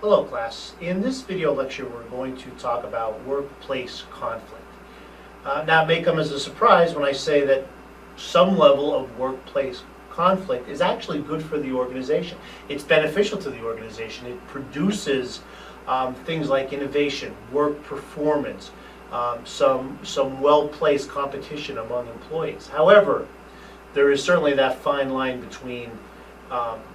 Hello class. In this video lecture we're going to talk about workplace conflict. Now it may come as a surprise when I say that some level of workplace conflict is actually good for the organization. It's beneficial to the organization. It produces things like innovation, work performance, some well-placed competition among employees. However, there is certainly that fine line between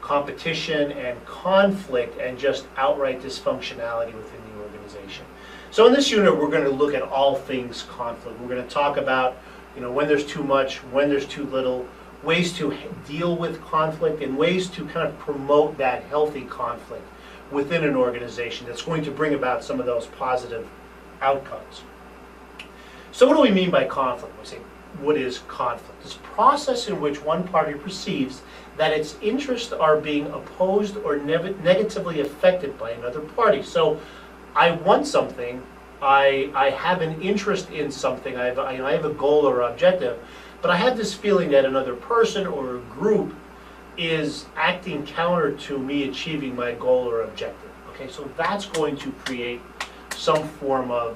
competition and conflict and just outright dysfunctionality within the organization. So in this unit we're going to look at all things conflict. We're going to talk about when there's too much, when there's too little, ways to deal with conflict, and ways to kind of promote that healthy conflict within an organization that's going to bring about some of those positive outcomes. So what do we mean by conflict? We say, what is conflict? It's a process in which one party perceives that its interests are being opposed or negatively affected by another party. So I want something, I have an interest in something, I have a goal or objective, but I have this feeling that another person or a group is acting counter to me achieving my goal or objective. Okay, so that's going to create some form of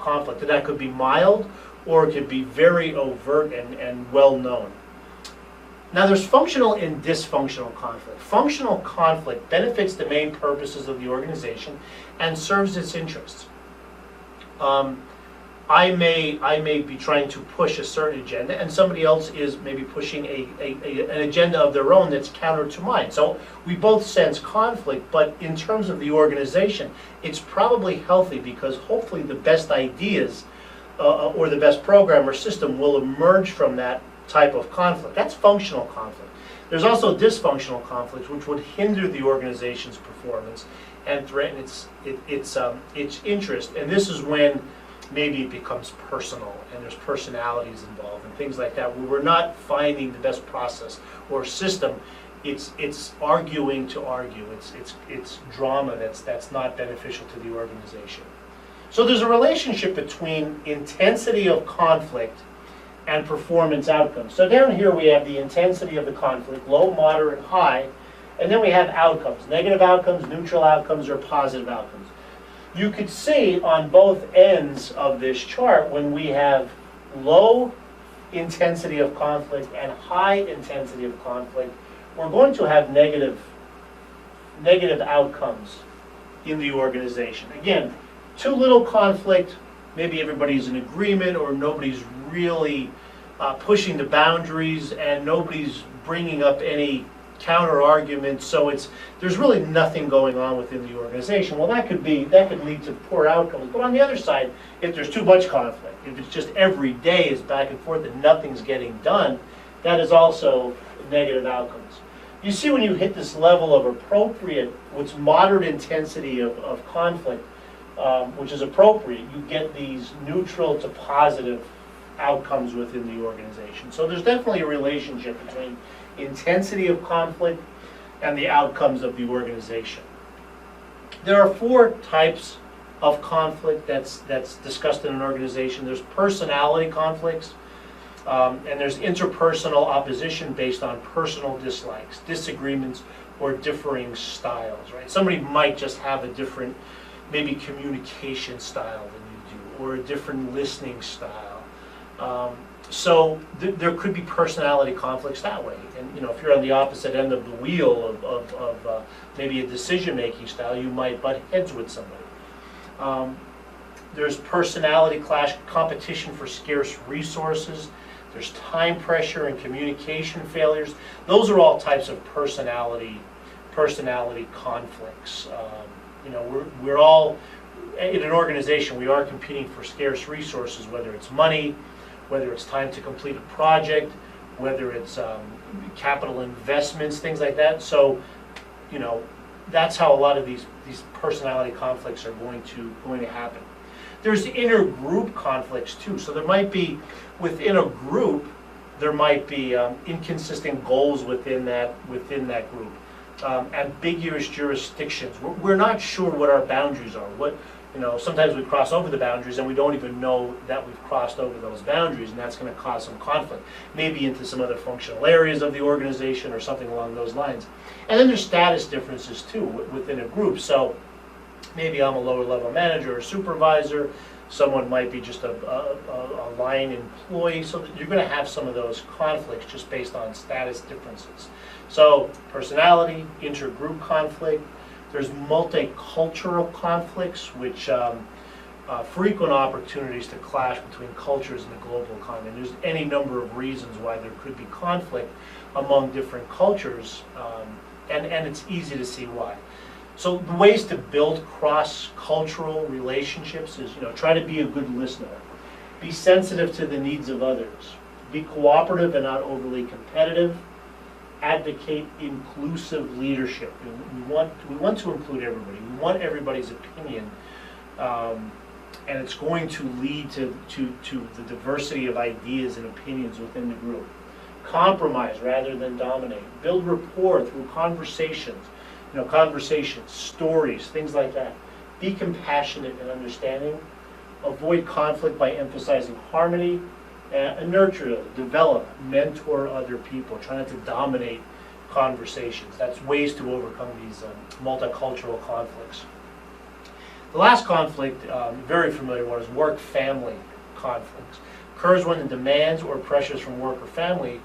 conflict. And that could be mild, or it could be very overt and well known. Now there's functional and dysfunctional conflict. Functional conflict benefits the main purposes of the organization and serves its interests. I may be trying to push a certain agenda, and somebody else is maybe pushing an agenda of their own that's counter to mine. So we both sense conflict, but in terms of the organization, it's probably healthy because hopefully the best ideas or the best program or system will emerge from that type of conflict. That's functional conflict. There's also dysfunctional conflict, which would hinder the organization's performance and threaten its interest. And this is when maybe it becomes personal and there's personalities involved and things like that, where we're not finding the best process or system. It's arguing to argue. It's drama that's not beneficial to the organization. So there's a relationship between intensity of conflict and performance outcomes. So down here we have the intensity of the conflict, low, moderate, high, and then we have outcomes, negative outcomes, neutral outcomes, or positive outcomes. You could see on both ends of this chart when we have low intensity of conflict and high intensity of conflict, we're going to have negative outcomes in the organization. Again, too little conflict, maybe everybody's in agreement or nobody's really pushing the boundaries and nobody's bringing up any counter arguments, so there's really nothing going on within the organization. Well, that could lead to poor outcomes. But on the other side, if there's too much conflict, if it's just every day is back and forth and nothing's getting done, that is also negative outcomes. You see, when you hit this level of appropriate, what's moderate intensity of conflict, which is appropriate, you get these neutral to positive outcomes within the organization. So there's definitely a relationship between intensity of conflict and the outcomes of the organization. There are 4 types of conflict that's discussed in an organization. There's personality conflicts, and there's interpersonal opposition based on personal dislikes, disagreements, or differing styles, right? Somebody might just have a different maybe communication style than you do, or a different listening style. So there could be personality conflicts that way. And if you're on the opposite end of the wheel of maybe a decision-making style, you might butt heads with somebody. There's personality clash, competition for scarce resources. There's time pressure and communication failures. Those are all types of personality conflicts. We're all, in an organization, we are competing for scarce resources, whether it's money, whether it's time to complete a project, whether it's capital investments, things like that. So, that's how a lot of these personality conflicts are going to happen. There's inner group conflicts too. So there might be, within a group, there might be inconsistent goals within that group. Ambiguous jurisdictions. We're not sure what our boundaries are. Sometimes we cross over the boundaries and we don't even know that we've crossed over those boundaries, and that's going to cause some conflict, maybe into some other functional areas of the organization or something along those lines. And then there's status differences too within a group. So maybe I'm a lower level manager or supervisor, someone might be just a line employee, so that you're going to have some of those conflicts just based on status differences. So personality, intergroup conflict. There's multicultural conflicts, which frequent opportunities to clash between cultures in the global economy. There's any number of reasons why there could be conflict among different cultures, and it's easy to see why. So the ways to build cross-cultural relationships is, try to be a good listener, be sensitive to the needs of others, be cooperative and not overly competitive, advocate inclusive leadership. We want to include everybody. We want everybody's opinion, and it's going to lead to the diversity of ideas and opinions within the group. Compromise rather than dominate. Build rapport through conversations. Conversations, stories, things like that. Be compassionate and understanding. Avoid conflict by emphasizing harmony. Nurture, develop, mentor other people. Try not to dominate conversations. That's ways to overcome these multicultural conflicts. The last conflict, very familiar one, is work-family conflicts. Occurs when the demands or pressures from work or family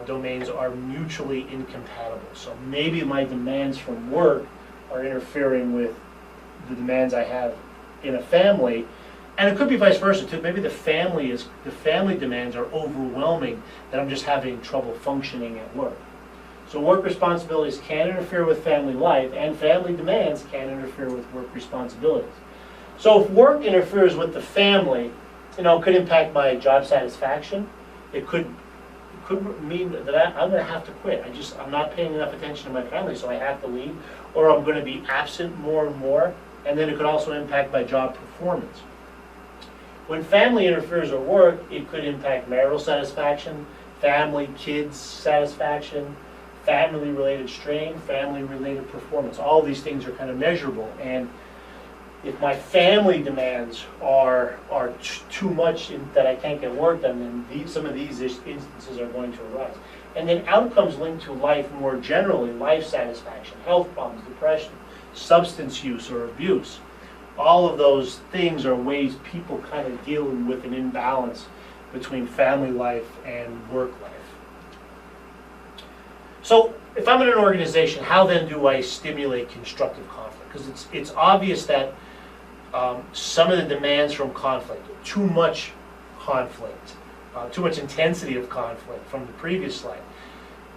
domains are mutually incompatible. So maybe my demands from work are interfering with the demands I have in a family. And it could be vice versa too. Maybe the family demands are overwhelming, that I'm just having trouble functioning at work. So work responsibilities can interfere with family life, and family demands can interfere with work responsibilities. So if work interferes with the family, it could impact my job satisfaction. It could mean that I'm going to have to quit. I'm not paying enough attention to my family, so I have to leave, or I'm going to be absent more and more, and then it could also impact my job performance. When family interferes at work, it could impact marital satisfaction, family, kids' satisfaction, family-related strain, family-related performance. All these things are kind of measurable, and if my family demands are too much that I can't get work done, then some of these instances are going to arise. And then outcomes linked to life more generally, life satisfaction, health problems, depression, substance use or abuse. All of those things are ways people kind of deal with an imbalance between family life and work life. So if I'm in an organization, how then do I stimulate constructive conflict? Because it's obvious that some of the demands from conflict, too much conflict, too much intensity of conflict from the previous slide,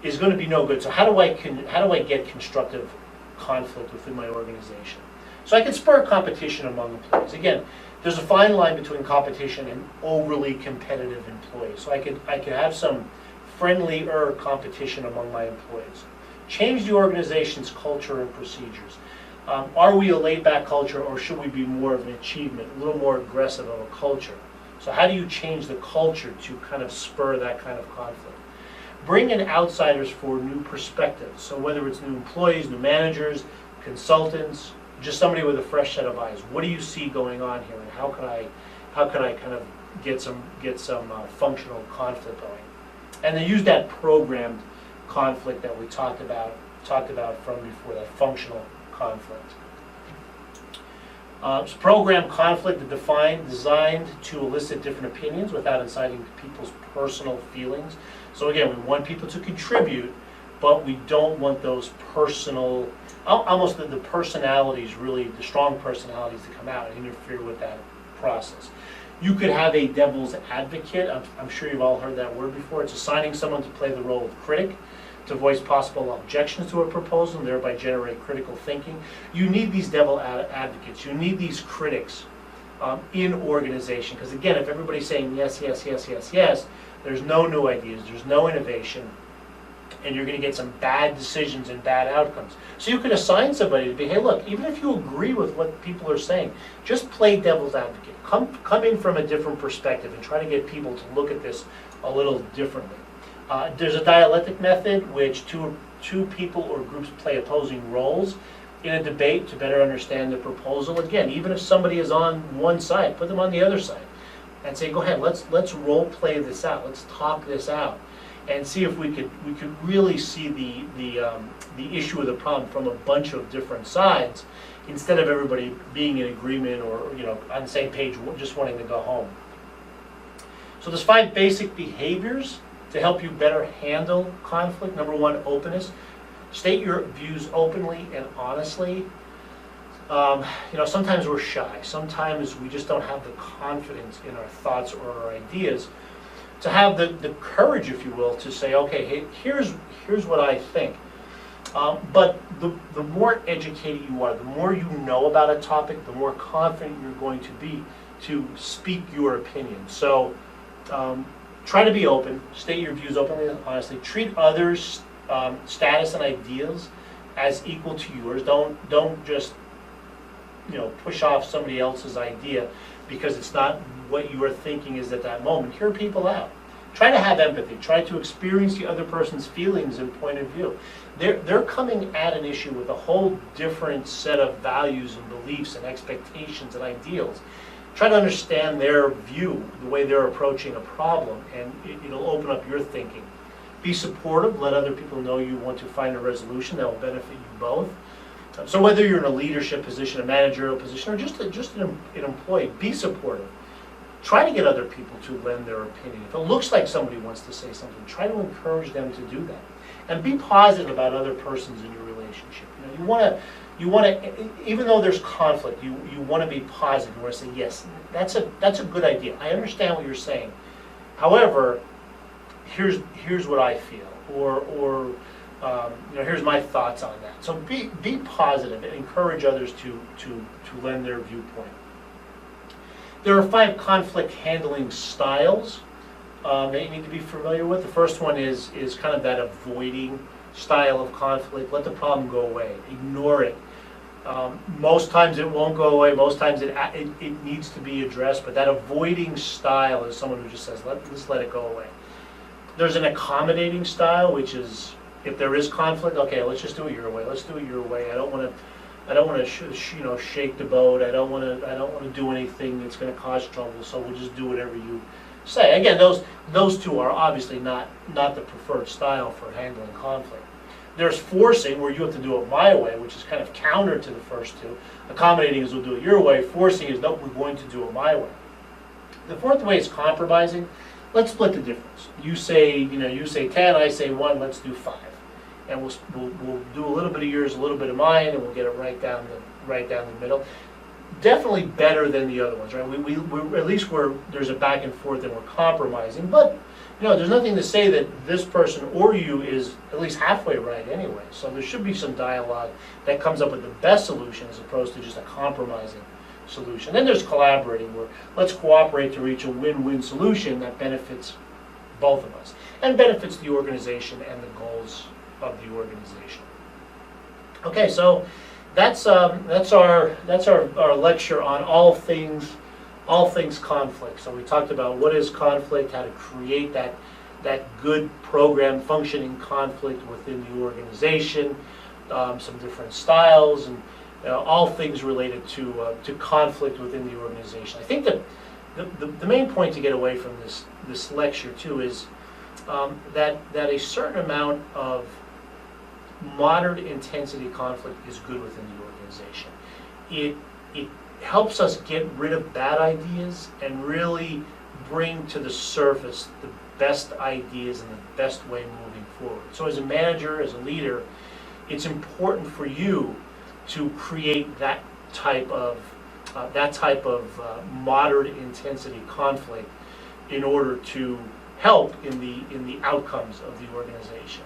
is going to be no good. So how do I get constructive conflict within my organization? So I can spur competition among employees. Again, there's a fine line between competition and overly competitive employees. So I could have some friendlier competition among my employees. Change the organization's culture and procedures. Are we a laid-back culture, or should we be more of an achievement, a little more aggressive of a culture? So how do you change the culture to kind of spur that kind of conflict? Bring in outsiders for new perspectives. So whether it's new employees, new managers, consultants, just somebody with a fresh set of eyes. What do you see going on here, and how can I kind of get some functional conflict going? And then use that programmed conflict that we talked about from before, that functional conflict. So programmed conflict is designed to elicit different opinions without inciting people's personal feelings. So again, we want people to contribute, but we don't want those personal, almost the personalities, really, the strong personalities to come out and interfere with that process. You could have a devil's advocate. I'm sure you've all heard that word before. It's assigning someone to play the role of critic, to voice possible objections to a proposal and thereby generate critical thinking. You need these devil advocates. You need these critics in organization. Because again, if everybody's saying yes, yes, yes, yes, yes, there's no new ideas, there's no innovation, and you're going to get some bad decisions and bad outcomes. So you can assign somebody to be, hey, look, even if you agree with what people are saying, just play devil's advocate. Come in from a different perspective and try to get people to look at this a little differently. There's a dialectic method which two people or groups play opposing roles, in a debate to better understand the proposal. Again, even if somebody is on one side, put them on the other side and say, go ahead, let's role play this out, let's talk this out, and see if we could really see the issue of the problem from a bunch of different sides, instead of everybody being in agreement or on the same page, just wanting to go home. So there's 5 basic behaviors to help you better handle conflict. Number 1, openness. State your views openly and honestly. Sometimes we're shy. Sometimes we just don't have the confidence in our thoughts or our ideas to have the courage, if you will, to say, okay, hey, here's what I think. But the more educated you are, the more you know about a topic, the more confident you're going to be to speak your opinion. So try to be open, state your views openly and honestly, treat others' status and ideas as equal to yours. Don't just push off somebody else's idea because it's not what you are thinking is at that moment. Hear people out. Try to have empathy. Try to experience the other person's feelings and point of view. They're coming at an issue with a whole different set of values and beliefs and expectations and ideals. Try to understand their view, the way they're approaching a problem, and it'll open up your thinking. Be supportive. Let other people know you want to find a resolution that will benefit you both. So whether you're in a leadership position, a managerial position, or just an employee, be supportive. Try to get other people to lend their opinion. If it looks like somebody wants to say something, try to encourage them to do that. And be positive about other persons in your relationship. You want to, even though there's conflict, you want to be positive. You want to say, yes, that's a good idea. I understand what you're saying. However, here's what I feel, or here's my thoughts on that. So be positive and encourage others to lend their viewpoint. There are 5 conflict handling styles that you need to be familiar with. The first one is kind of that avoiding style of conflict. Let the problem go away. Ignore it. Most times it won't go away. Most times it needs to be addressed. But that avoiding style is someone who just says, let's let it go away. There's an accommodating style, which is, if there is conflict, okay, let's just do it your way. Let's do it your way. I don't want to shake the boat. I don't want to do anything that's going to cause trouble. So we'll just do whatever you say. Again, those 2 are obviously not the preferred style for handling conflict. There's forcing, where you have to do it my way, which is kind of counter to the first 2. Accommodating is we'll do it your way. Forcing is no, we're going to do it my way. The 4th way is compromising. Let's split the difference. You say 10, I say 1. Let's do 5. And we'll do a little bit of yours, a little bit of mine, and we'll get it right down the middle. Definitely better than the other ones, right? We're at least there's a back and forth and we're compromising. But there's nothing to say that this person or you is at least halfway right anyway. So there should be some dialogue that comes up with the best solution as opposed to just a compromising solution. Then there's collaborating, where let's cooperate to reach a win-win solution that benefits both of us and benefits the organization and the goals of the organization. Okay, so that's our lecture on all things conflict. So we talked about what is conflict, how to create that good program functioning conflict within the organization, some different styles, and all things related to conflict within the organization. I think that the main point to get away from this lecture too is that a certain amount of moderate intensity conflict is good within the organization. It helps us get rid of bad ideas and really bring to the surface the best ideas and the best way moving forward. So as a manager, as a leader, it's important for you to create that type of moderate intensity conflict in order to help in the outcomes of the organization.